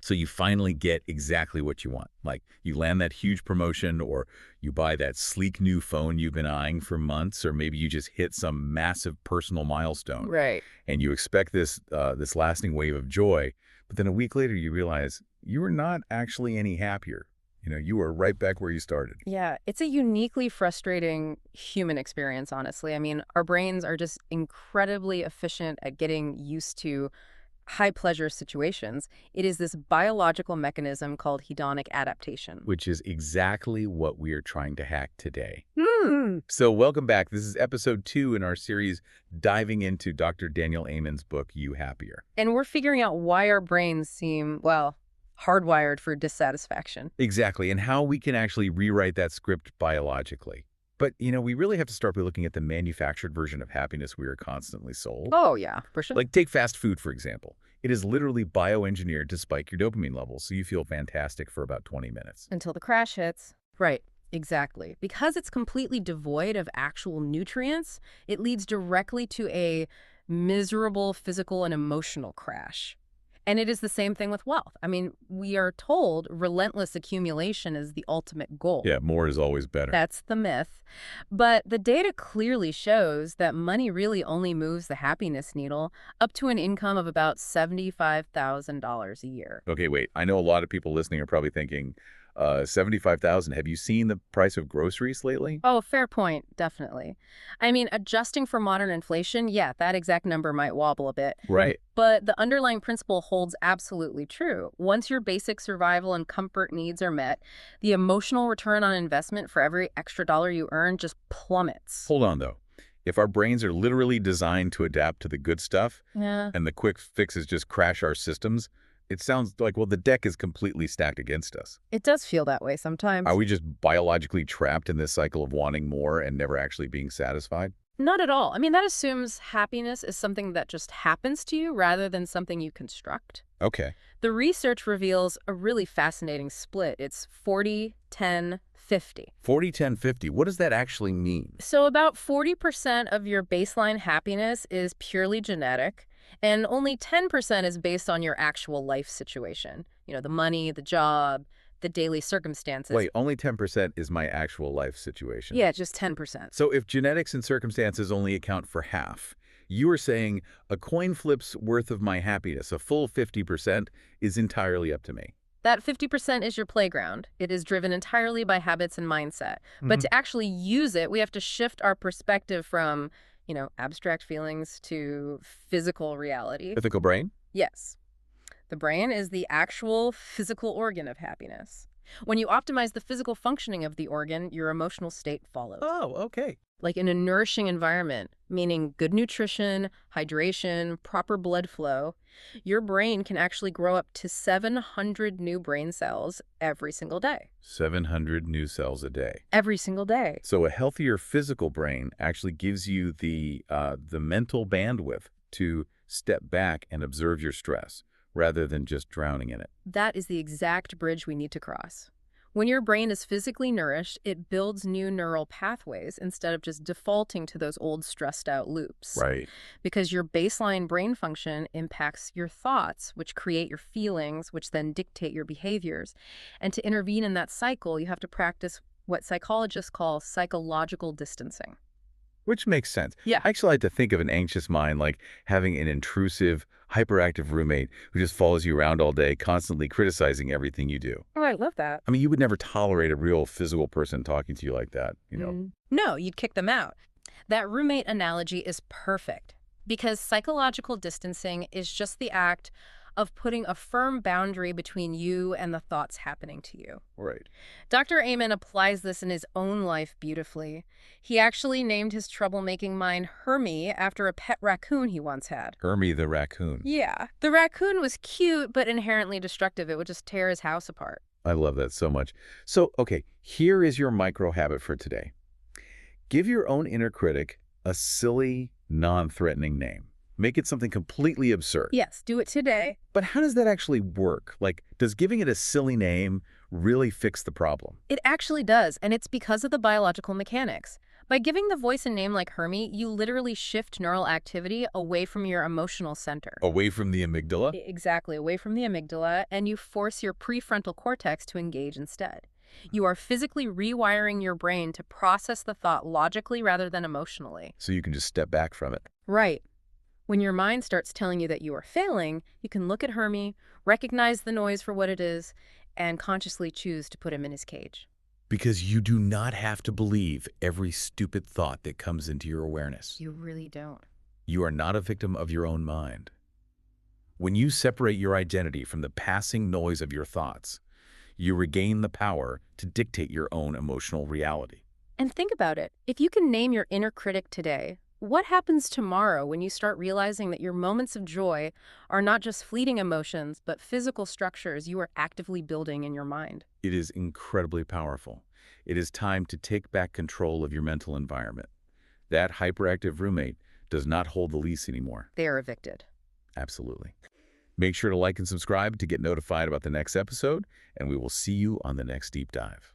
So you finally get exactly what you want. Like you land that huge promotion, or you buy that sleek new phone you've been eyeing for months, or maybe you just hit some massive personal milestone. Right. And you expect this lasting wave of joy, but then a week later you realize you were not actually any happier. You were right back where you started. Yeah, it's a uniquely frustrating human experience, honestly. I mean, our brains are just incredibly efficient at getting used to high pleasure situations. It is this biological mechanism called hedonic adaptation. Which is exactly what we are trying to hack today. Hmm. So welcome back. This is episode 2 in our series diving into Dr. Daniel Amen's book, You Happier. And we're figuring out why our brains seem, well, hardwired for dissatisfaction. Exactly, and how we can actually rewrite that script biologically. But, we really have to start by looking at the manufactured version of happiness we are constantly sold. Oh, yeah, for sure. Like, take fast food, for example. It is literally bioengineered to spike your dopamine levels, so you feel fantastic for about 20 minutes. Until the crash hits. Right, exactly. Because it's completely devoid of actual nutrients, it leads directly to a miserable physical and emotional crash. And it is the same thing with wealth. I mean, we are told relentless accumulation is the ultimate goal. Yeah, more is always better. That's the myth. But the data clearly shows that money really only moves the happiness needle up to an income of about $75,000 a year. Okay, wait. I know a lot of people listening are probably thinking, 75,000. Have you seen the price of groceries lately? Oh, fair point. Definitely. I mean, adjusting for modern inflation, yeah, that exact number might wobble a bit. Right. But the underlying principle holds absolutely true. Once your basic survival and comfort needs are met, the emotional return on investment for every extra dollar you earn just plummets. Hold on, though. If our brains are literally designed to adapt to the good stuff, Yeah. and the quick fixes just crash our systems, it sounds like, well, the deck is completely stacked against us. It does feel that way sometimes. Are we just biologically trapped in this cycle of wanting more and never actually being satisfied? Not at all. I mean, that assumes happiness is something that just happens to you rather than something you construct. Okay. The research reveals a really fascinating split. It's 40, 10, 50. 40, 10, 50. What does that actually mean? So about 40% of your baseline happiness is purely genetic, and only 10% is based on your actual life situation. The money, the job, the daily circumstances. Wait, only 10% is my actual life situation. Yeah, just 10%. So if genetics and circumstances only account for half, you are saying a coin flip's worth of my happiness, a full 50%, is entirely up to me. That 50% is your playground. It is driven entirely by habits and mindset. But to actually use it, we have to shift our perspective from, abstract feelings to physical reality. Ethical brain? Yes. The brain is the actual physical organ of happiness. When you optimize the physical functioning of the organ, your emotional state follows. Oh, okay. Like in a nourishing environment, meaning good nutrition, hydration, proper blood flow, your brain can actually grow up to 700 new brain cells every single day. 700 new cells a day. Every single day. So a healthier physical brain actually gives you the mental bandwidth to step back and observe your stress, rather than just drowning in it. That is the exact bridge we need to cross. When your brain is physically nourished, it builds new neural pathways instead of just defaulting to those old stressed out loops. Right. Because your baseline brain function impacts your thoughts, which create your feelings, which then dictate your behaviors. And to intervene in that cycle, you have to practice what psychologists call psychological distancing. Which makes sense. Yeah. I actually like to think of an anxious mind like having an intrusive, hyperactive roommate who just follows you around all day, constantly criticizing everything you do. Oh, I love that. I mean, you would never tolerate a real physical person talking to you like that, No, you'd kick them out. That roommate analogy is perfect because psychological distancing is just the act of putting a firm boundary between you and the thoughts happening to you. Right. Dr. Amen applies this in his own life beautifully. He actually named his troublemaking mind Hermie after a pet raccoon he once had. Hermie the raccoon. Yeah. The raccoon was cute, but inherently destructive. It would just tear his house apart. I love that so much. So, okay, here is your micro habit for today. Give your own inner critic a silly, non-threatening name. Make it something completely absurd. Yes, do it today. But how does that actually work? Like, does giving it a silly name really fix the problem? It actually does, and it's because of the biological mechanics. By giving the voice a name like Hermie, you literally shift neural activity away from your emotional center. Away from the amygdala? Exactly, away from the amygdala, and you force your prefrontal cortex to engage instead. You are physically rewiring your brain to process the thought logically rather than emotionally. So you can just step back from it. Right. When your mind starts telling you that you are failing, you can look at Hermie, recognize the noise for what it is, and consciously choose to put him in his cage. Because you do not have to believe every stupid thought that comes into your awareness. You really don't. You are not a victim of your own mind. When you separate your identity from the passing noise of your thoughts, you regain the power to dictate your own emotional reality. And think about it. If you can name your inner critic today, what happens tomorrow when you start realizing that your moments of joy are not just fleeting emotions, but physical structures you are actively building in your mind? It is incredibly powerful. It is time to take back control of your mental environment. That hyperactive roommate does not hold the lease anymore. They are evicted. Absolutely. Make sure to like and subscribe to get notified about the next episode, and we will see you on the next deep dive.